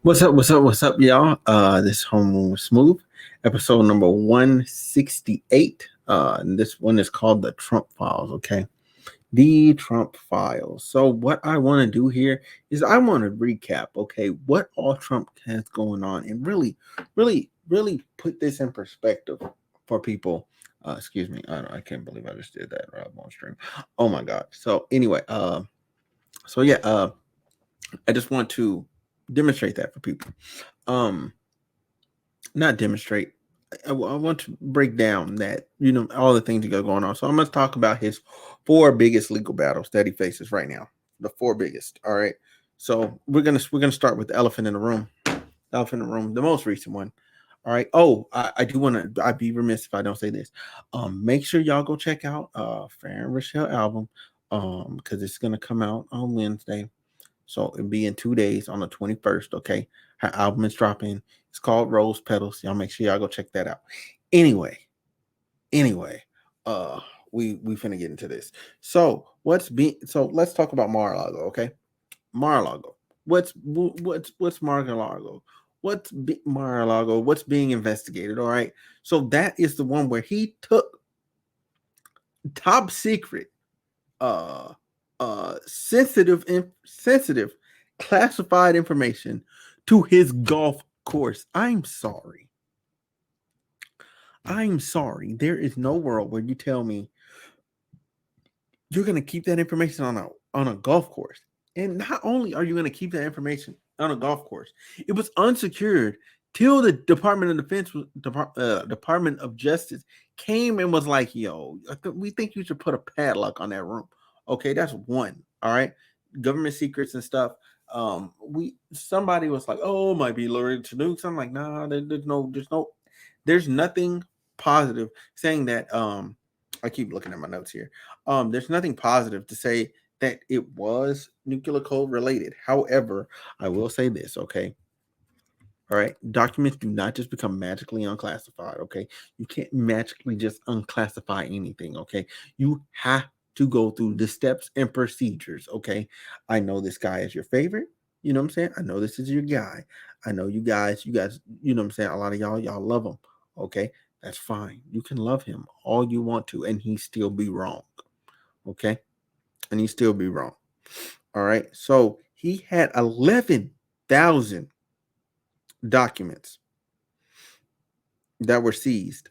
What's up? What's up? What's up, y'all? This is Homeroom Smooth, episode number 168. And this one is called the Trump Files. Okay, the Trump Files. So what I want to do here is I want to recap. Okay, what all Trump has going on, and really put this in perspective for people. Excuse me, I can't believe I just did that right on stream. Oh my god. So anyway, so yeah, I just want to demonstrate that for people. Um Not demonstrate. I want to break down that all the things that go going on. So I'm going to talk about his four biggest legal battles that he faces right now. The four biggest. All right. So we're gonna start with the elephant in the room. The elephant in the room, the most recent one. All right. Oh, I do want to. I'd be remiss if I don't say this. Make sure y'all go check out Farrah and Rochelle album. Because it's gonna come out on Wednesday. So it'll be in 2 days on the 21st. Okay. Her album is dropping. It's called Rose Petals. Y'all make sure y'all go check that out. Anyway, anyway, uh, we finna get into this. So let's talk about Mar-a-Lago, okay? Mar-a-Lago. What's Mar-a-Lago? Mar-a-Lago? What's being investigated? All right. So that is the one where he took top secret uh sensitive classified information to his golf course. I'm sorry, there is no world where you tell me you're going to keep that information on a golf course. And not only are you going to keep that information on a golf course, it was unsecured till the Department of Justice came and was like, "Yo, we think you should put a padlock on that room." Okay, that's one. All right, government secrets and stuff. We Somebody was like, "Oh, it might be lurid to nukes." I'm like, "Nah, there's nothing positive saying that." I keep looking at my notes here. There's nothing positive to say that it was nuclear code related. However, I will say this, okay? All right. Documents do not just become magically unclassified, okay? You can't magically just unclassify anything, okay? You have to go through the steps and procedures, okay? I know this guy is your favorite. You know what I'm saying? I know this is your guy. I know you guys, you know what I'm saying? A lot of y'all love him, okay? That's fine. You can love him all you want to, and he still be wrong, okay? And he still be wrong. All right. So he had 11,000 documents that were seized,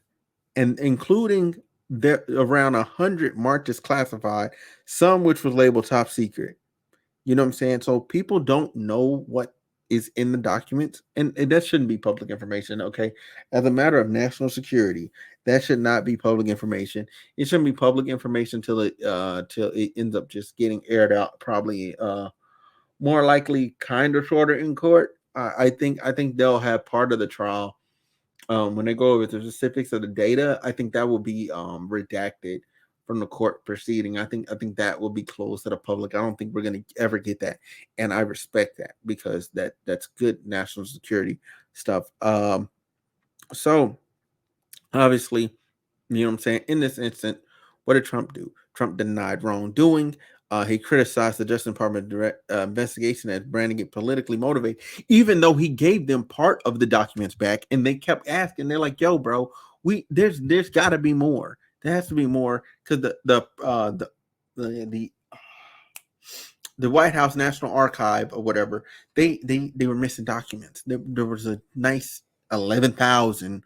and including there around 100 marked as classified, some which was labeled top secret. You know what I'm saying? So people don't know what is in the documents, and that shouldn't be public information. Okay, as a matter of national security, that should not be public information. It shouldn't be public information till it ends up just getting aired out. Probably more likely kind of shorter in court. I think they'll have part of the trial when they go over the specifics of the data. I think that will be redacted from the court proceeding. I think that will be closed to the public. I don't think we're going to ever get that, and I respect that because that's good national security stuff. So obviously, you know what I'm saying? In this instant, what did Trump do? Trump denied wrongdoing. He criticized the Justice Department investigation as branding it politically motivated, even though he gave them part of the documents back, and they kept asking. They're like, "Yo, bro, there's got to be more. There has to be more because the the White House National Archive or whatever they were missing documents. There was a nice 11,000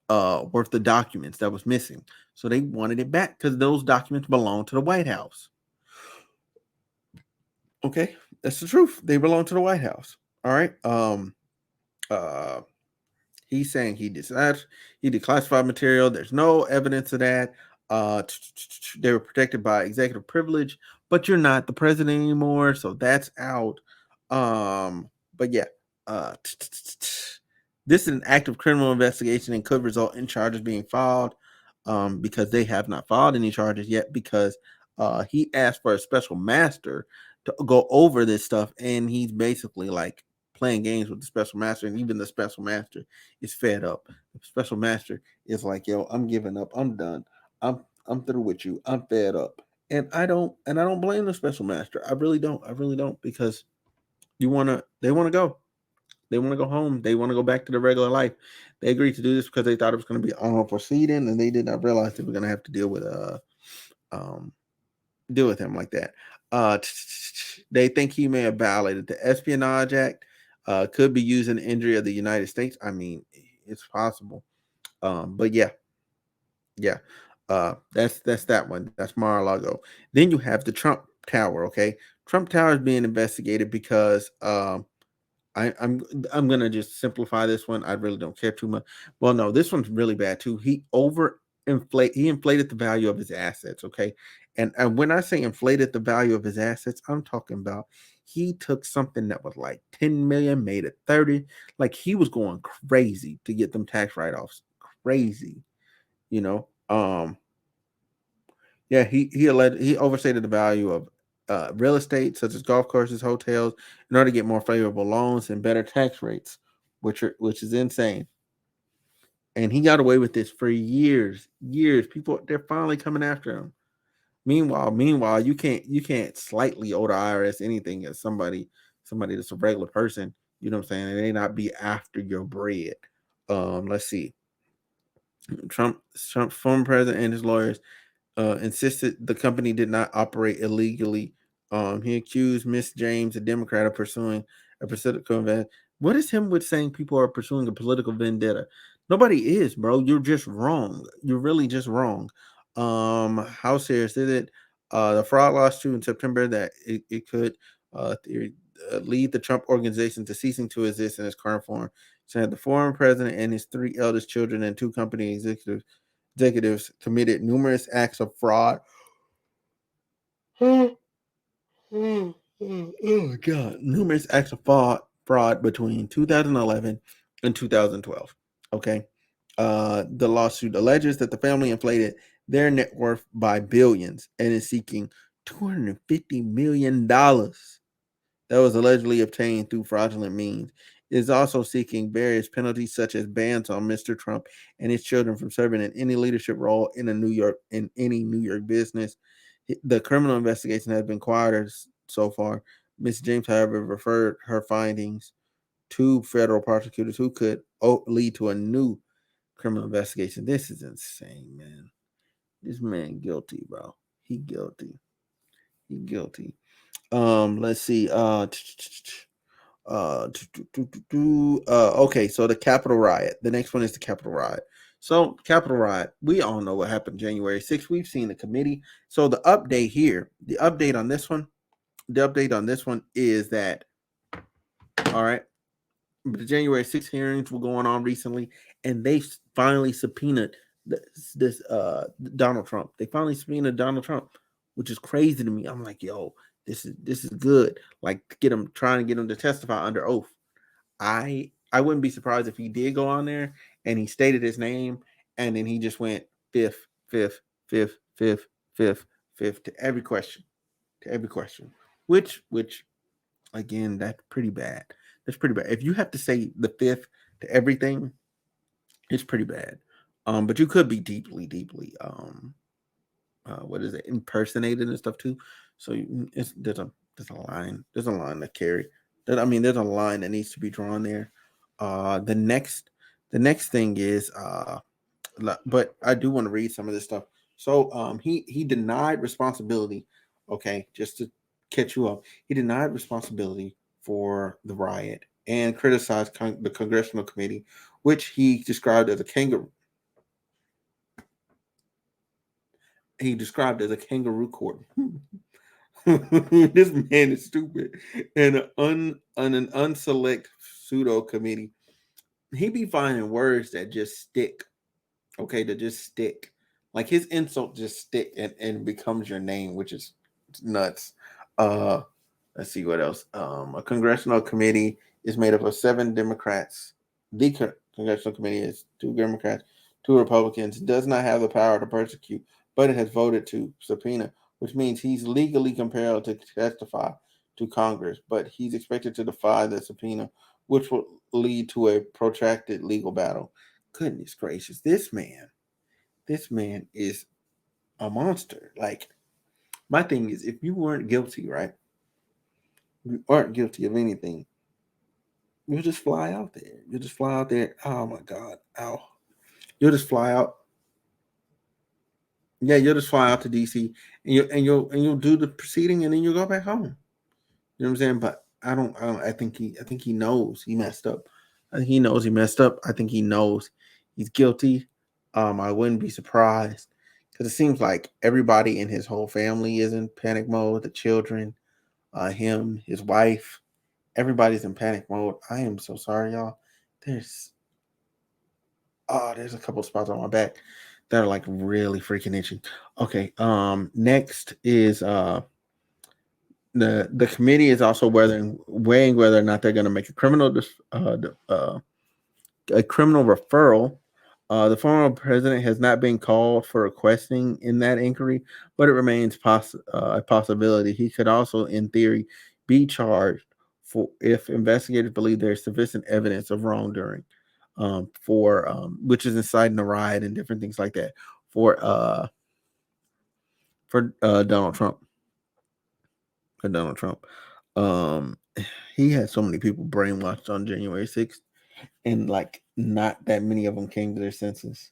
worth of documents that was missing. So they wanted it back because those documents belong to the White House. Okay, that's the truth. They belong to the White House. All right. Uh, he's saying he declassified material. There's no evidence of that. They were protected by executive privilege, but you're not the president anymore, so that's out. But yeah, uh, this is an active criminal investigation and could result in charges being filed. Because they have not filed any charges yet because he asked for a special master to go over this stuff, and he's basically like playing games with the special master, and even the special master is fed up. The special master is like, "Yo, I'm giving up. I'm done. I'm through with you. I'm fed up." And I don't blame the special master. I really don't. I really don't because they want to go. They want to go home. They want to go back to their regular life. They agreed to do this because they thought it was going to be honorable proceeding, and they did not realize they were going to have to um deal with him like that. Uh, they think he may have violated the Espionage Act. Could be used in injury of the United States. I mean, it's possible. But yeah, yeah. That's that one. That's Mar-a-Lago. Then you have the Trump Tower. Okay, Trump Tower is being investigated because I'm gonna just simplify this one. I really don't care too much. Well, no, this one's really bad too. He inflated the value of his assets. Okay, and when I say inflated the value of his assets, I'm talking about he took something that was like 10 million, made it 30. Like he was going crazy to get them tax write-offs. Crazy, you know. Yeah, he overstated the value of real estate, such as golf courses, hotels, in order to get more favorable loans and better tax rates, which is insane. And he got away with this for years, years. People they're finally coming after him. Meanwhile, you can't slightly owe the IRS anything as somebody that's a regular person. You know what I'm saying? And they not be after your bread. Let's see. Trump's former president and his lawyers insisted the company did not operate illegally. He accused Miss James, a Democrat, of pursuing a political vendetta. What is him with saying people are pursuing a political vendetta? Nobody is, bro. You're just wrong. You're really just wrong. How serious is it? The fraud lawsuit in September that it could lead the Trump organization to ceasing to exist in its current form. Said the former president and his three eldest children and two company executives committed numerous acts of fraud. Oh my God. Numerous acts of fraud between 2011 and 2012. Okay. The lawsuit alleges that the family inflated their net worth by billions and is seeking $250 million that was allegedly obtained through fraudulent means. It is also seeking various penalties such as bans on Mr. Trump and his children from serving in any leadership role in any New York business. The criminal investigation has been quieter so far. Ms. James, however, referred her findings to federal prosecutors who could lead to a new criminal investigation. This is insane, man. This man guilty, bro. He guilty. He guilty. Let's see. Okay, so the Capitol riot. The next one is the Capitol riot. So Capitol riot, we all know what happened January 6th. We've seen the committee. So the update on this one is that all right, the January 6th hearings were going on recently, and they finally subpoenaed this Donald Trump. They finally subpoenaed Donald Trump, which is crazy to me. I'm like, yo, this is good. Like trying to get him to testify under oath. I wouldn't be surprised if he did go on there and he stated his name and then he just went fifth, fifth, fifth, fifth, fifth, fifth to every question, which again that's pretty bad. That's pretty bad. If you have to say the fifth to everything, it's pretty bad. But you could be deeply, deeply what is it, impersonated and stuff too. So there's a line to carry. There's a line that needs to be drawn there. The next thing is but I do want to read some of this stuff. So he denied responsibility. Okay, just to catch you up, he denied responsibility for the riot and criticized the congressional committee, which he described as a kangaroo. He described as a kangaroo court. This man is stupid. And an unselect pseudo committee. He be finding words that just stick. Okay, to just stick. Like his insult just stick and becomes your name, which is nuts. Uh let's see what else. A congressional committee is made up of 7 Democrats. The congressional committee is 2 Democrats, 2 Republicans. Does not have the power to persecute, but it has voted to subpoena, which means he's legally compelled to testify to Congress. But he's expected to defy the subpoena, which will lead to a protracted legal battle. Goodness gracious, this man is a monster. Like my thing is, if you weren't guilty, right? You aren't guilty of anything. You'll just fly out there. You'll just fly out there. Oh my God. Ow. You'll just fly out. Yeah, you'll just fly out to DC and you'll do the proceeding and then you'll go back home. You know what I'm saying? But I don't I think he knows he messed up. I think he knows he messed up. I think he knows he's guilty. I wouldn't be surprised because it seems like everybody in his whole family is in panic mode. The children, him, his wife, everybody's in panic mode. I am so sorry, y'all. There's there's a couple spots on my back that are like really freaking itchy. Okay, next is the committee is also weighing whether or not they're going to make a criminal referral. The former president has not been called for requesting in that inquiry, but it remains a possibility. He could also, in theory, be charged for if investigators believe there is sufficient evidence of wrongdoing, for which is inciting a riot and different things like that for Donald Trump. For Donald Trump, um, he had so many people brainwashed on January 6th, and like not that many of them came to their senses.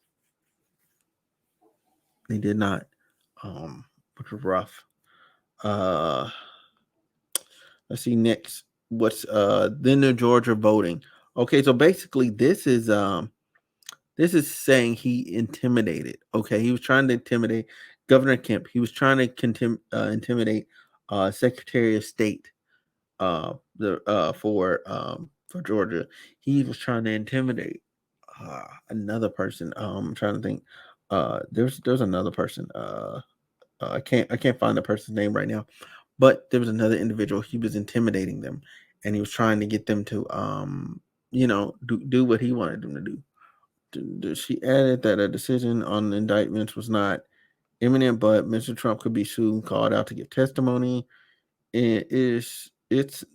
They did not, which was rough. Uh, let's see next. What's then the Georgia voting? Okay, so basically this is saying he intimidated. Okay, he was trying to intimidate Governor Kemp. He was trying to intimidate Secretary of State the for Georgia. He was trying to intimidate another person. I'm trying to think. There's another person. I can't find the person's name right now, but there was another individual. He was intimidating them, and he was trying to get them to do what he wanted them to do. She added that a decision on indictments was not imminent, but Mr. Trump could be soon called out to give testimony. It's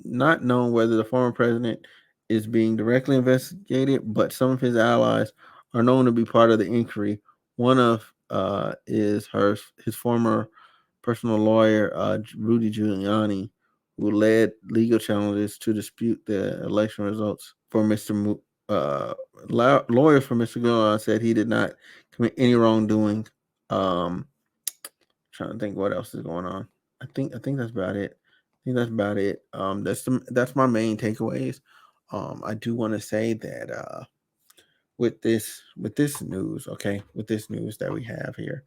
not known whether the former president is being directly investigated, but some of his allies are known to be part of the inquiry. One of is his former personal lawyer, Rudy Giuliani, who led legal challenges to dispute the election results for Mr. Lawyers for Mr. Giuliani said he did not commit any wrongdoing. Um, Trying to think what else is going on. I think that's about it. I think that's about it. That's my main takeaways. I do want to say that with this news, okay, with this news that we have here,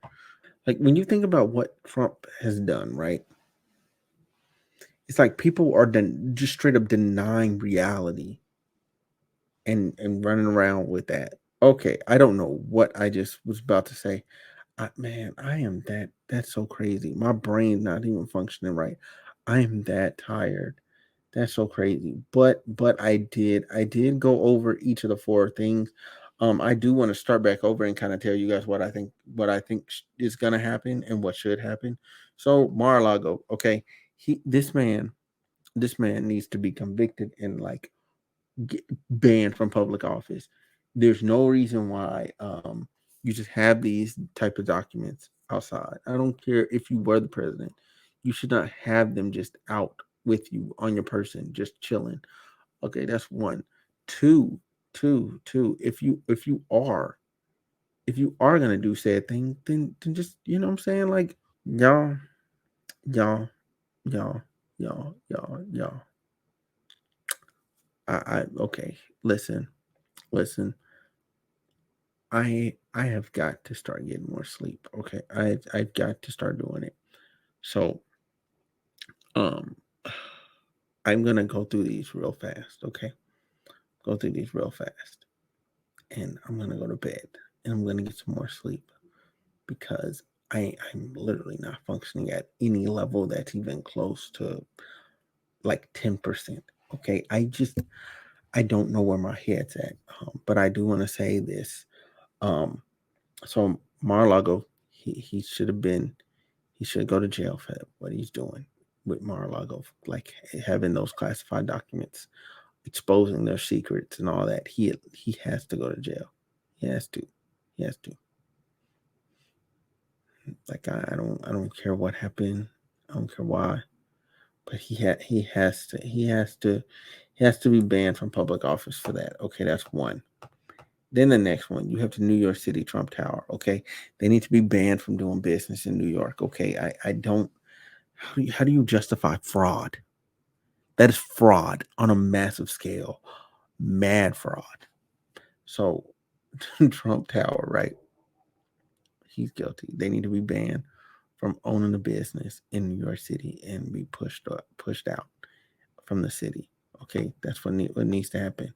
like when you think about what Trump has done, right? It's like people are just straight up denying reality and running around with that. Okay, I don't know what I just was about to say. Man, I am that's so crazy. My brain's not even functioning right. I am that tired. That's so crazy. But I did go over each of the four things. I do want to start back over and kind of tell you guys what I think is gonna happen and what should happen. So Mar-a-Lago, okay, this man needs to be convicted and like banned from public office. There's no reason why you just have these type of documents outside. I don't care if you were the president. You should not have them just out with you on your person, just chilling. Okay, that's one. Two. If you are gonna do said thing, then just what I'm saying, like y'all, y'all, y'all, y'all. I okay. Listen. I have got to start getting more sleep. Okay, I've got to start doing it. So um, I'm gonna go through these real fast. Okay, go through these real fast, and I'm gonna go to bed and I'm gonna get some more sleep because I'm literally not functioning at any level that's even close to like 10%. Okay, I don't know where my head's at, but I do want to say this. Um, so Mar-a-Lago, he should have been he should go to jail for what he's doing with Mar-a-Lago, like having those classified documents, exposing their secrets and all that. He has to go to jail. He has to. He has to. Like I don't care what happened. I don't care why. but he has to be banned from public office for that. Okay, that's one. Then the next one, you have the New York City Trump Tower. Okay, they need to be banned from doing business in New York. Okay, I don't. How do you justify fraud? That is fraud on a massive scale, mad fraud. So, Trump Tower, right? He's guilty. They need to be banned from owning a business in New York City and be pushed out from the city. Okay, that's what needs to happen.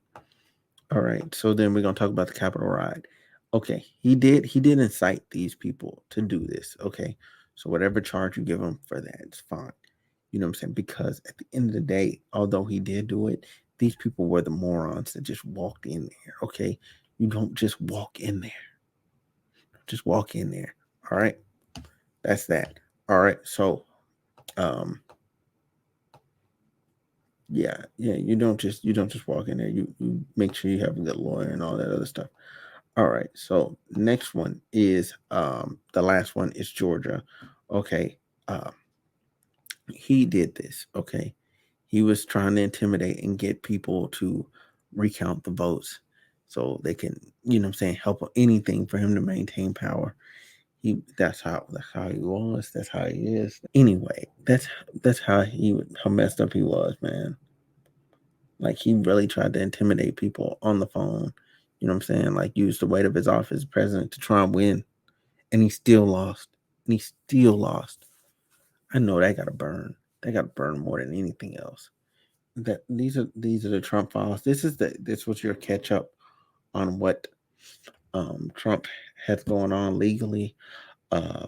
All right. So then we're gonna talk about the Capitol riot. Okay, he did incite these people to do this. Okay, so whatever charge you give him for that, it's fine. You know what I'm saying? Because at the end of the day, although he did do it, these people were the morons that just walked in there. Okay, you don't just walk in there. Just walk in there. All right, that's that. All right. So um yeah, you don't just walk in there. You make sure you have a good lawyer and all that other stuff. All right. So next one is the last one is Georgia. Okay. Uh, he did this. Okay. He was trying to intimidate and get people to recount the votes so they can, what I'm saying, help anything for him to maintain power. That's how he was. That's how he is. Anyway, that's how messed up he was, man. Like he really tried to intimidate people on the phone. You know what I'm saying? Like use the weight of his office as president to try and win. And he still lost. And he still lost. I know that gotta burn. That gotta burn more than anything else. That these are the Trump files. This was your catch up on what Trump has going on legally. Uh,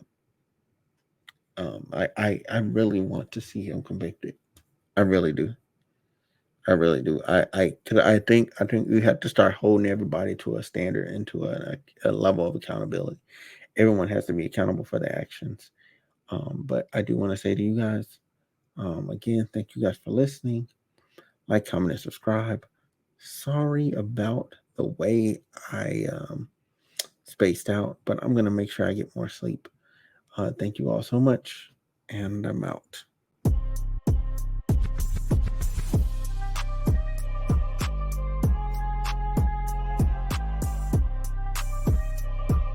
I really want to see him convicted. I really do. I really do. Cause I think we have to start holding everybody to a standard and to a level of accountability. Everyone has to be accountable for their actions. But I do want to say to you guys, again, thank you guys for listening. Like, comment, and subscribe. Sorry about the way I spaced out, but I'm gonna make sure I get more sleep. Thank you all so much, and I'm out.